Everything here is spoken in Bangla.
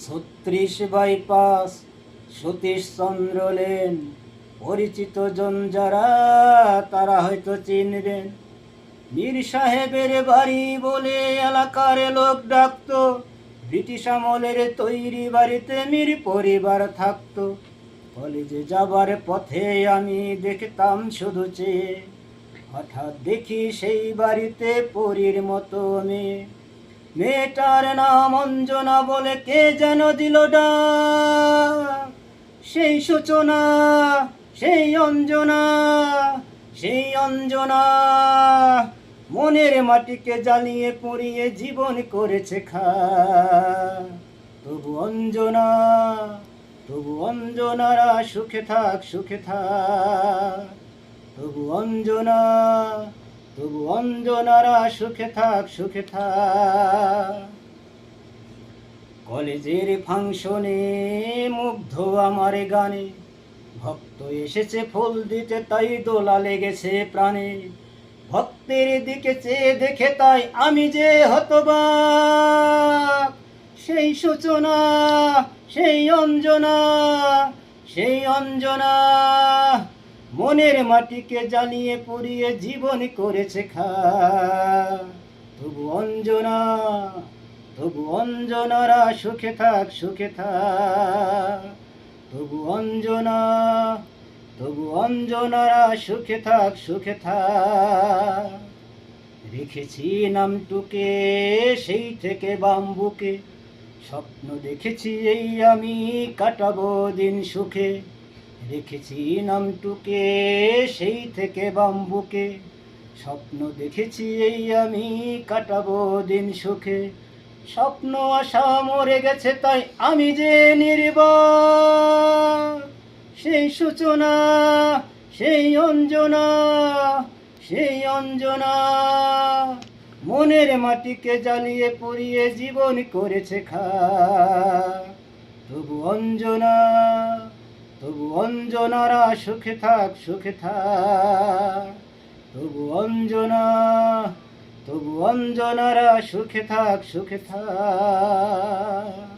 36/5 সতীশ চন্দ্র লেন। পরিচিত জন যারা তারা হয়তো চিনবেন। মীর সাহেবের বাড়ি বলে এলাকার লোক ডাকতো। ব্রিটিশ আমলের তৈরি বাড়িতে মীর পরিবার থাকতো। কলেজে যাবার পথে আমি দেখতাম শুধু চেয়ে, হঠাৎ দেখি সেই বাড়িতে পরীর মতো মেয়ে। মেয়েটার নাম অঞ্জনা বলে কে যেন দিল ডাক। সেই সূচনা, সেই অঞ্জনা, সেই অঞ্জনা মনের মাটিকে জ্বালিয়ে পুড়িয়ে জীবন করেছে খা। তবু অঞ্জনা, তবু অঞ্জনারা সুখে থাক, সুখে থাক। তবু অঞ্জনা, তবু অঞ্জনারা সুখে থাক, সুখে থাক। কলেজের ফাংশনে মুগ্ধ আমার গানে, ভক্ত এসেছে ফুল দিতে তাই দোলা লেগেছে প্রাণে। ভক্তের দিকে চেয়ে দেখে তাই আমি যে হতবাক। সেই সূচনা, সেই অঞ্জনা, সেই অঞ্জনা মনের মাটিকে জ্বালিয়ে পুড়িয়ে জীবন করেছে খা। তবু অঞ্জনা, তবু অঞ্জনারা সুখে থাক, সুখে থাক। তবু অঞ্জনা, তবু অঞ্জনারা সুখে থাক, সুখে থাক। রেখেছি নামটুকে সেই থেকে বাম্বুকে, স্বপ্ন দেখেছি এই আমি কাটাবো দিন সুখে। রেখেছি নামটুকে সেই থেকে বাম্বুকে, স্বপ্ন দেখেছি এই আমি কাটাবো দিন সুখে। স্বপ্ন আশা মরে গেছে তাই আমি যে নির্বাক। সেই সূচনা, সেই অঞ্জনা, সেই অঞ্জনা মনের মাটিকে জ্বালিয়ে পুড়িয়ে জীবন করেছে খা। তবু অঞ্জনা, তবু অঞ্জনারা সুখে থাক, সুখে থাক। তবু অঞ্জনা, তবু অঞ্জনারা সুখে থাক, সুখে থাক।